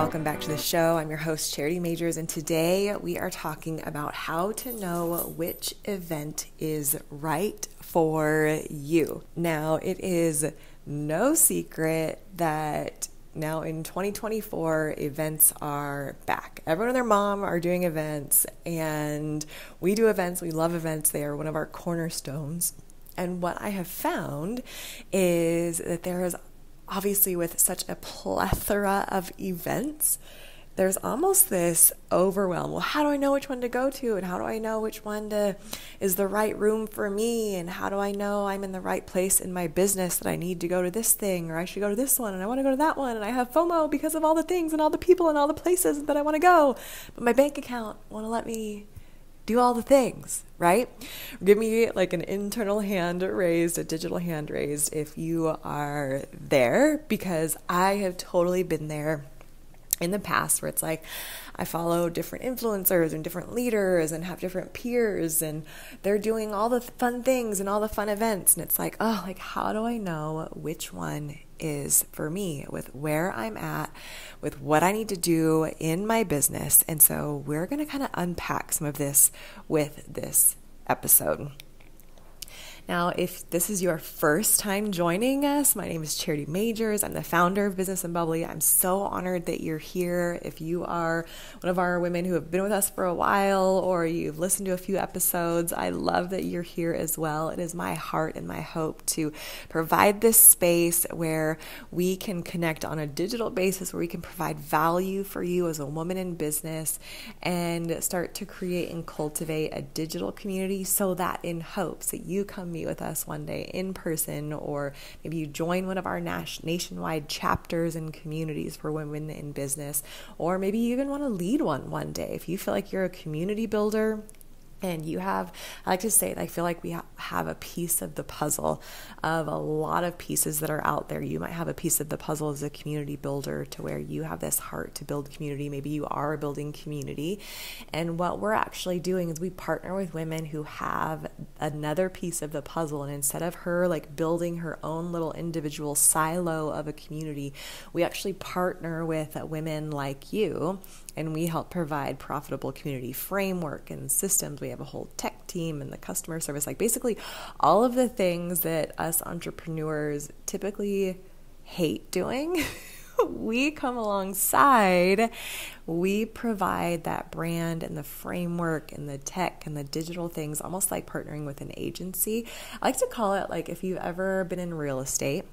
welcome back to the show. I'm your host, Charity Majors, and today we are talking about how to know which event is right for you. Now, it is no secret that now in 2024, events are back. Everyone and their mom are doing events, and we do events. We love events. They are one of our cornerstones. And what I have found is that there is obviously, with such a plethora of events, there's almost this overwhelm. Well, how do I know which one to go to? And how do I know which one is the right room for me? And how do I know I'm in the right place in my business that I need to go to this thing, or I should go to this one, and I want to go to that one, and I have FOMO because of all the things and all the people and all the places that I want to go, but my bank account won't let me do all the things, right? Give me like an internal hand raised, a digital hand raised if you are there, because I have totally been there in the past where it's like I follow different influencers and different leaders and have different peers, and they're doing all the fun things and all the fun events, and it's like, oh, like how do I know which one is for me with where I'm at, with what I need to do in my business? And so we're going to kind of unpack some of this with this episode. Now, if this is your first time joining us, my name is Charity Majors. I'm the founder of Business Bubbly. I'm so honored that you're here. If you are one of our women who have been with us for a while, or you've listened to a few episodes, I love that you're here as well. It is my heart and my hope to provide this space where we can connect on a digital basis, where we can provide value for you as a woman in business and start to create and cultivate a digital community, so that in hopes that you come meet with us one day in person, or maybe you join one of our nationwide chapters and communities for women in business, or maybe you even want to lead one day. If you feel like you're a community builder, and you have, I like to say, I feel like we have a piece of the puzzle of a lot of pieces that are out there. You might have a piece of the puzzle as a community builder, to where you have this heart to build community. Maybe you are building community. And what we're actually doing is we partner with women who have another piece of the puzzle. And instead of her like building her own little individual silo of a community, we actually partner with women like you, and we help provide profitable community framework and systems. We have a whole tech team and the customer service, like basically all of the things that us entrepreneurs typically hate doing. We come alongside, we provide that brand and the framework and the tech and the digital things, almost like partnering with an agency. I like to call it, like, if you've ever been in real estate,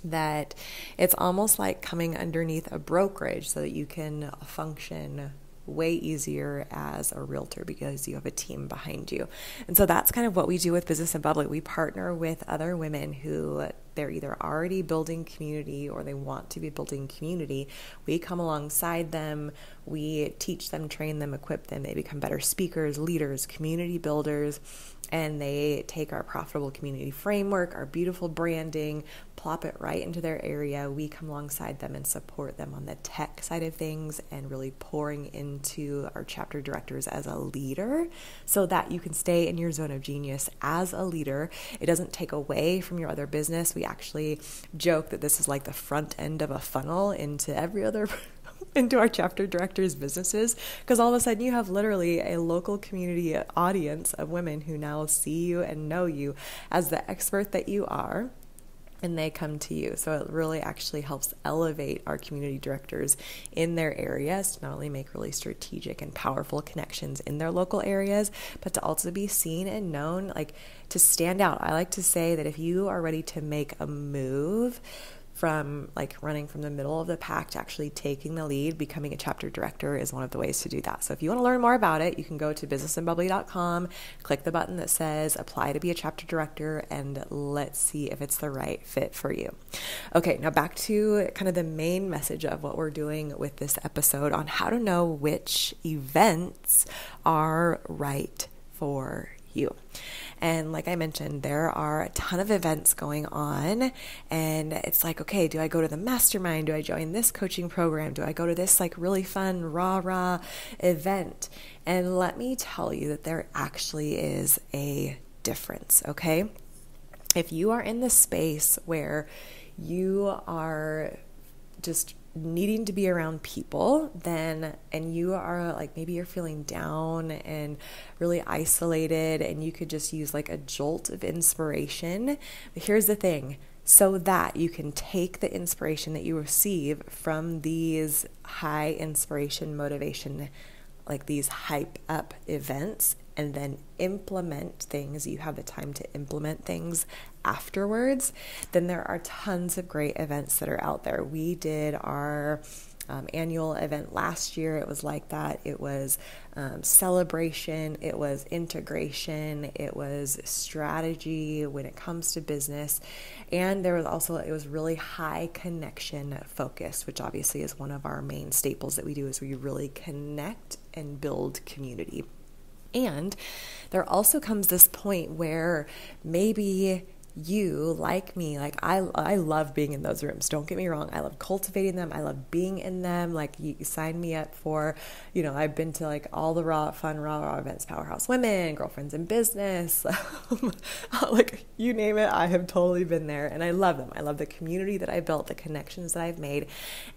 that it's almost like coming underneath a brokerage so that you can function way easier as a realtor, because you have a team behind you. And so that's kind of what we do with Business Bubbly. We partner with other women who they're either already building community or they want to be building community. We come alongside them. We teach them, train them, equip them. They become better speakers, leaders, community builders, and they take our profitable community framework, our beautiful branding, plop it right into their area. We come alongside them and support them on the tech side of things, and really pouring into our chapter directors as a leader, so that you can stay in your zone of genius as a leader. It doesn't take away from your other business. We actually joke that this is like the front end of a funnel into every other into our chapter directors' businesses, because all of a sudden you have literally a local community audience of women who now see you and know you as the expert that you are, and they come to you. So it really actually helps elevate our community directors in their areas to not only make really strategic and powerful connections in their local areas, but to also be seen and known, like to stand out. I like to say that if you are ready to make a move from like running from the middle of the pack to actually taking the lead, becoming a chapter director is one of the ways to do that. So if you want to learn more about it, you can go to businessandbubbly.com, click the button that says apply to be a chapter director, and let's see if it's the right fit for you. Okay, now back to kind of the main message of what we're doing with this episode on how to know which events are right for you. And like I mentioned, there are a ton of events going on, and it's like, okay, do I go to the mastermind? Do I join this coaching program? Do I go to this like really fun rah-rah event? And let me tell you that there actually is a difference, okay? If you are in the space where you are just needing to be around people, then, and you are like, maybe you're feeling down and really isolated, and you could just use like a jolt of inspiration. But here's the thing, so that you can take the inspiration that you receive from these high inspiration, motivation, like these hype up events, and then implement things, you have the time to implement things afterwards, then there are tons of great events that are out there. We did our annual event last year. It was like that. It was celebration. It was integration. It was strategy when it comes to business. And there was also, it was really high connection focused, which obviously is one of our main staples that we do, is we really connect and build community. And there also comes this point where maybe you, like me, like I love being in those rooms. Don't get me wrong. I love cultivating them. I love being in them. Like you sign me up for, I've been to like all the raw events, Powerhouse Women, Girlfriends in Business, like you name it. I have totally been there, and I love them. I love the community that I built, the connections that I've made.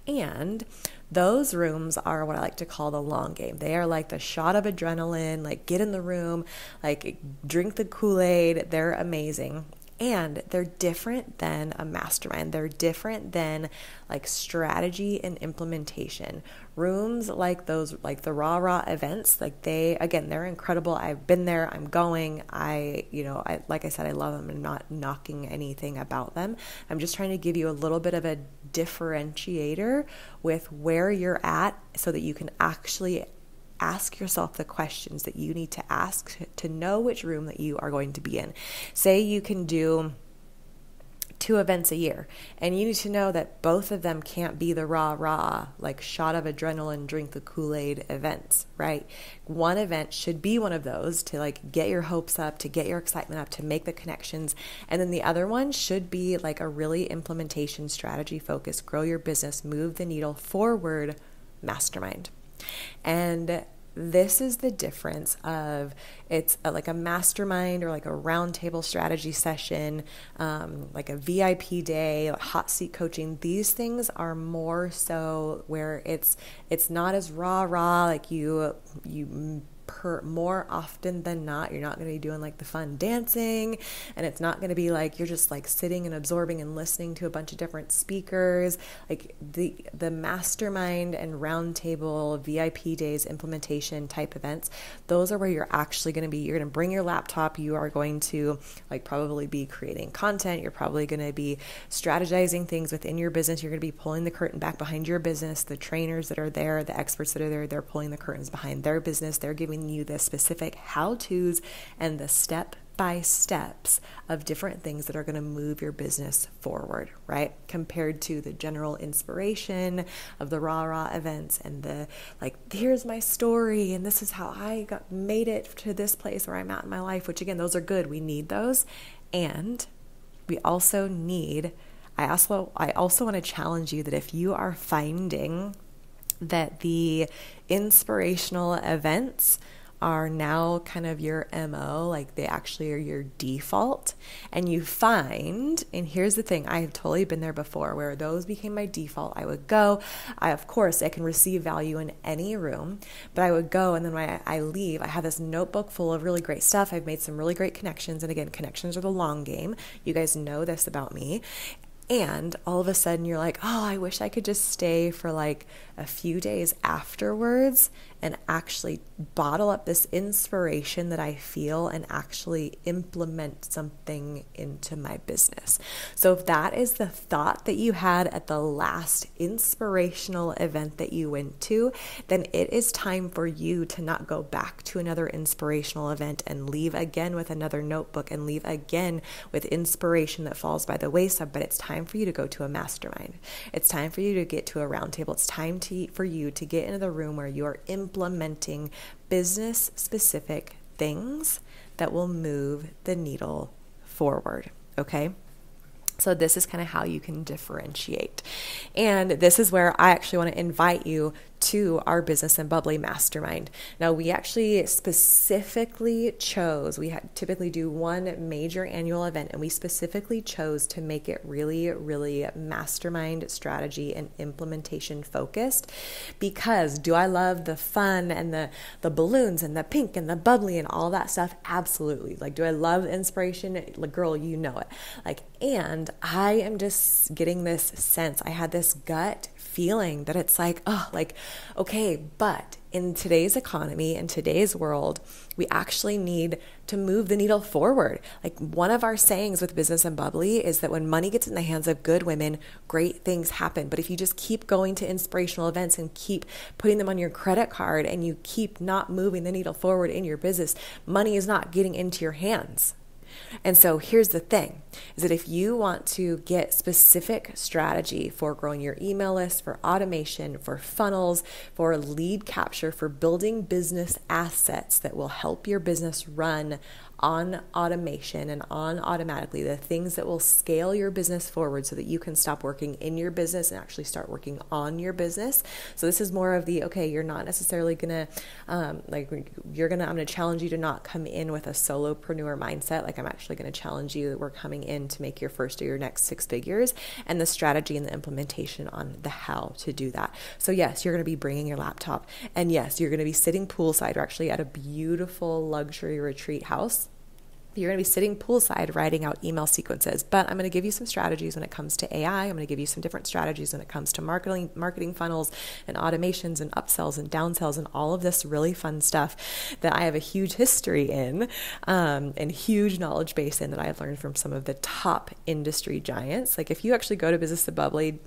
And those rooms are what I like to call the long game. They are like the shot of adrenaline, like get in the room, like drink the Kool-Aid. They're amazing. And they're different than a mastermind. They're different than like strategy and implementation. Rooms like those, like the raw events, like they're incredible. I've been there. I'm going. Like I said, I love them. I'm not knocking anything about them. I'm just trying to give you a little bit of a differentiator with where you're at, so that you can actually ask yourself the questions that you need to ask to know which room that you are going to be in. Say you can do 2 events a year, and you need to know that both of them can't be the raw, like shot of adrenaline, drink the Kool-Aid events, right? One event should be one of those to like get your hopes up, to get your excitement up, to make the connections. And then the other one should be like a really implementation, strategy focused, grow your business, move the needle forward mastermind. And this is the difference of, it's like a mastermind or like a roundtable strategy session, like a VIP day, like hot seat coaching. These things are more so where it's not as raw, like you more often than not, you're not going to be doing like the fun dancing, and it's not going to be like you're just like sitting and absorbing and listening to a bunch of different speakers. Like the mastermind and roundtable VIP days, implementation type events, those are where you're actually going to be. You're going to bring your laptop. You are going to like probably be creating content. You're probably going to be strategizing things within your business. You're going to be pulling the curtain back behind your business. The trainers that are there, the experts that are there, they're pulling the curtains behind their business. They're giving you the specific how-tos and the step-by-steps of different things that are going to move your business forward, right? Compared to the general inspiration of the raw events and the like, here's my story and this is how I made it to this place where I'm at in my life, which again, those are good. We need those. And we also need, I also want to challenge you that if you are finding that the inspirational events are now kind of your MO, like they actually are your default, and you find, and here's the thing, I have totally been there before where those became my default. I would go, of course I can receive value in any room, but I would go, and then when I leave, I have this notebook full of really great stuff. I've made some really great connections, and again, connections are the long game. You guys know this about me. And all of a sudden you're like, oh, I wish I could just stay for like a few days afterwards and actually bottle up this inspiration that I feel and actually implement something into my business. So if that is the thought that you had at the last inspirational event that you went to, then it is time for you to not go back to another inspirational event and leave again with another notebook and leave again with inspiration that falls by the wayside, but it's time for you to go to a mastermind. It's time for you to get to a roundtable. It's time for you to get into the room where you are implementing business-specific things that will move the needle forward, okay? So this is kind of how you can differentiate. And this is where I actually want to invite you to our Business and Bubbly Mastermind. Now, we actually specifically chose, typically do one major annual event, and we specifically chose to make it really, really mastermind strategy and implementation focused, because do I love the fun and the balloons and the pink and the bubbly and all that stuff? Absolutely. Like, do I love inspiration? Like, girl, you know it. Like, and I am just getting this sense, I had this gut feeling that it's like, oh, like, okay, but in today's economy, in today's world, we actually need to move the needle forward. Like, one of our sayings with Business and Bubbly is that when money gets in the hands of good women, great things happen. But if you just keep going to inspirational events and keep putting them on your credit card and you keep not moving the needle forward in your business, money is not getting into your hands. And so here's the thing, is that if you want to get specific strategy for growing your email list, for automation, for funnels, for lead capture, for building business assets that will help your business run on automation and on automatically, the things that will scale your business forward so that you can stop working in your business and actually start working on your business. So this is more of the, okay, you're not necessarily gonna, I'm gonna challenge you to not come in with a solopreneur mindset. Like, I'm actually gonna challenge you that we're coming in to make your first or your next 6 figures, and the strategy and the implementation on the how to do that. So yes, you're gonna be bringing your laptop, and yes, you're gonna be sitting poolside. We're actually at a beautiful luxury retreat house. You're going to be sitting poolside writing out email sequences, but I'm going to give you some strategies when it comes to AI. I'm going to give you some different strategies when it comes to marketing funnels and automations and upsells and downsells and all of this really fun stuff that I have a huge history in, and huge knowledge base in, that I have learned from some of the top industry giants. Like, if you actually go to Business Bubbly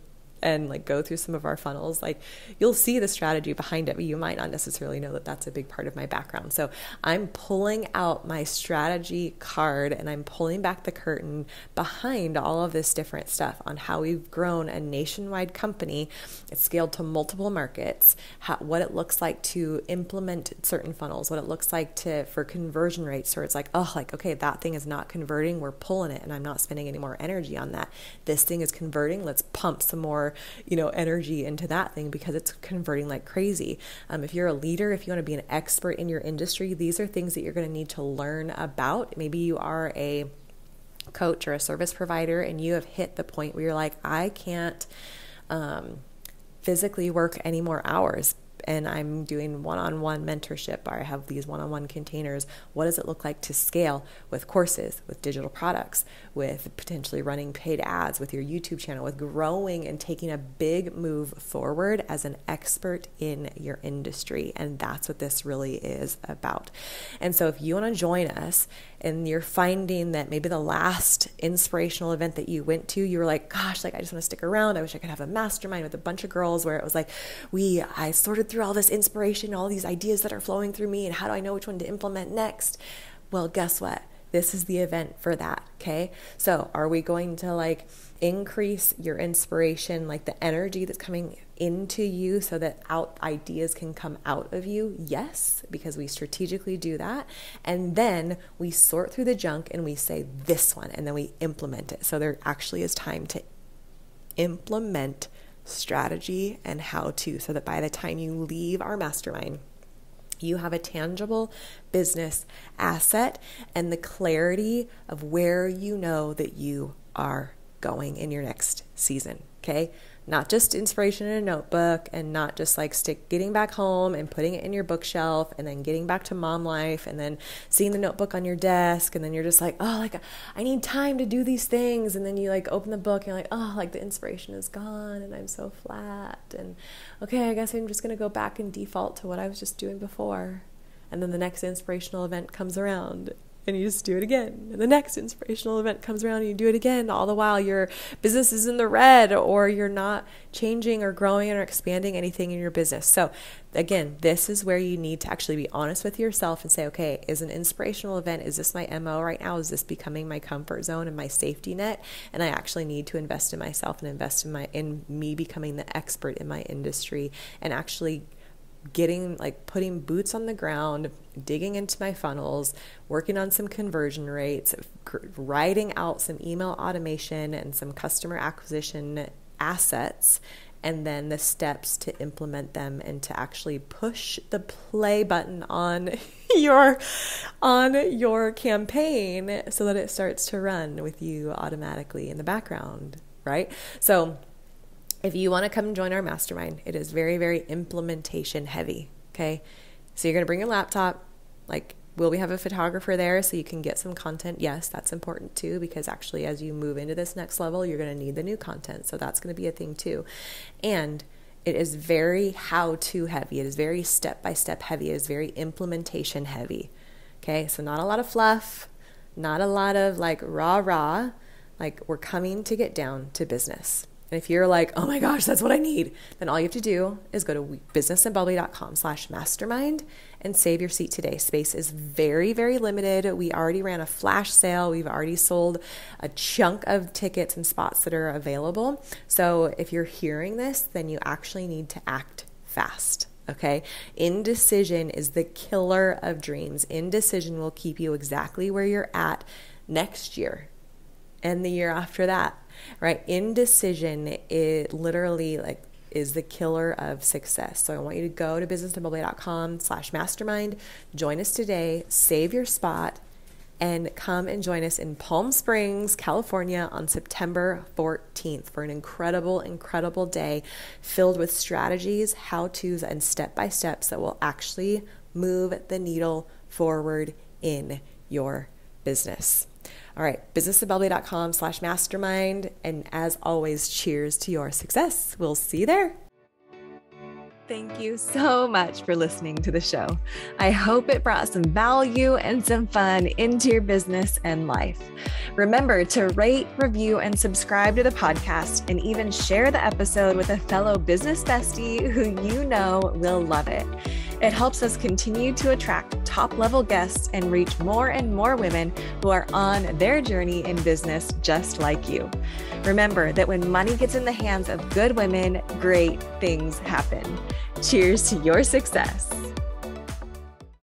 and like go through some of our funnels, like, you'll see the strategy behind it, but you might not necessarily know that that's a big part of my background. So I'm pulling out my strategy card and I'm pulling back the curtain behind all of this different stuff on how we've grown a nationwide company. It's scaled to multiple markets, what it looks like to implement certain funnels, what it looks like for conversion rates, where it's like, oh, like, okay, that thing is not converting, we're pulling it and I'm not spending any more energy on that. This thing is converting, let's pump some more energy into that thing because it's converting like crazy. If you're a leader, if you want to be an expert in your industry, these are things that you're going to need to learn about. Maybe you are a coach or a service provider and you have hit the point where you're like, I can't physically work any more hours, and I'm doing one-on-one mentorship, or I have these one-on-one containers. What does it look like to scale with courses, with digital products, with potentially running paid ads, with your YouTube channel, with growing and taking a big move forward as an expert in your industry? And that's what this really is about. And so if you want to join us and you're finding that maybe the last inspirational event that you went to, you were like, gosh, like, I just want to stick around. I wish I could have a mastermind with a bunch of girls where it was like, I sorted through all this inspiration, all these ideas that are flowing through me, and how do I know which one to implement next? Well, guess what? This is the event for that, okay? So are we going to like increase your inspiration, like the energy that's coming into you so that ideas can come out of you? Yes, because we strategically do that. And then we sort through the junk and we say this one, and then we implement it. So there actually is time to implement strategy and how to, so that by the time you leave our mastermind, you have a tangible business asset and the clarity of where you know that you are going in your next season, okay? Not just inspiration in a notebook, and not just like getting back home and putting it in your bookshelf and then getting back to mom life and then seeing the notebook on your desk, and then you're just like, oh, like, I need time to do these things, and then you like open the book and you're like, oh, like the inspiration is gone and I'm so flat, and okay, I guess I'm just gonna go back and default to what I was just doing before. And then the next inspirational event comes around and you just do it again. And the next inspirational event comes around and you do it again. All the while your business is in the red, or you're not changing or growing or expanding anything in your business. So again, this is where you need to actually be honest with yourself and say, okay, is an inspirational event, is this my MO right now? Is this becoming my comfort zone and my safety net? And I actually need to invest in myself and invest in me becoming the expert in my industry, and actually putting boots on the ground, digging into my funnels, working on some conversion rates, writing out some email automation and some customer acquisition assets and then the steps to implement them and to actually push the play button on your campaign so that it starts to run with you automatically in the background, right? So if you want to come join our mastermind, it is very, very implementation heavy. Okay. So you're going to bring your laptop. Like, will we have a photographer there so you can get some content? Yes, that's important too, because actually as you move into this next level, you're going to need the new content. So that's going to be a thing too. And it is very how-to heavy. It is very step-by-step heavy. It is very implementation heavy. Okay. So not a lot of fluff, not a lot of like rah-rah. Like, we're coming to get down to business. And if you're like, oh my gosh, that's what I need, then all you have to do is go to businessandbubbly.com/mastermind and save your seat today. Space is very, very limited. We already ran a flash sale. We've already sold a chunk of tickets and spots that are available. So if you're hearing this, then you actually need to act fast. Okay. Indecision is the killer of dreams. Indecision will keep you exactly where you're at next year and the year after that. Right? Indecision, it literally is the killer of success. So I want you to go to businessandbubbly.com/mastermind, join us today, save your spot, and come and join us in Palm Springs, California on September 14th for an incredible, incredible day filled with strategies, how-tos, and step-by-steps that will actually move the needle forward in your business. All right, businessandbubbly.com/mastermind. And as always, cheers to your success. We'll see you there. Thank you so much for listening to the show. I hope it brought some value and some fun into your business and life. Remember to rate, review, and subscribe to the podcast, and even share the episode with a fellow business bestie who you know will love it. It helps us continue to attract top-level guests and reach more and more women who are on their journey in business just like you. Remember that when money gets in the hands of good women, great things happen. Cheers to your success.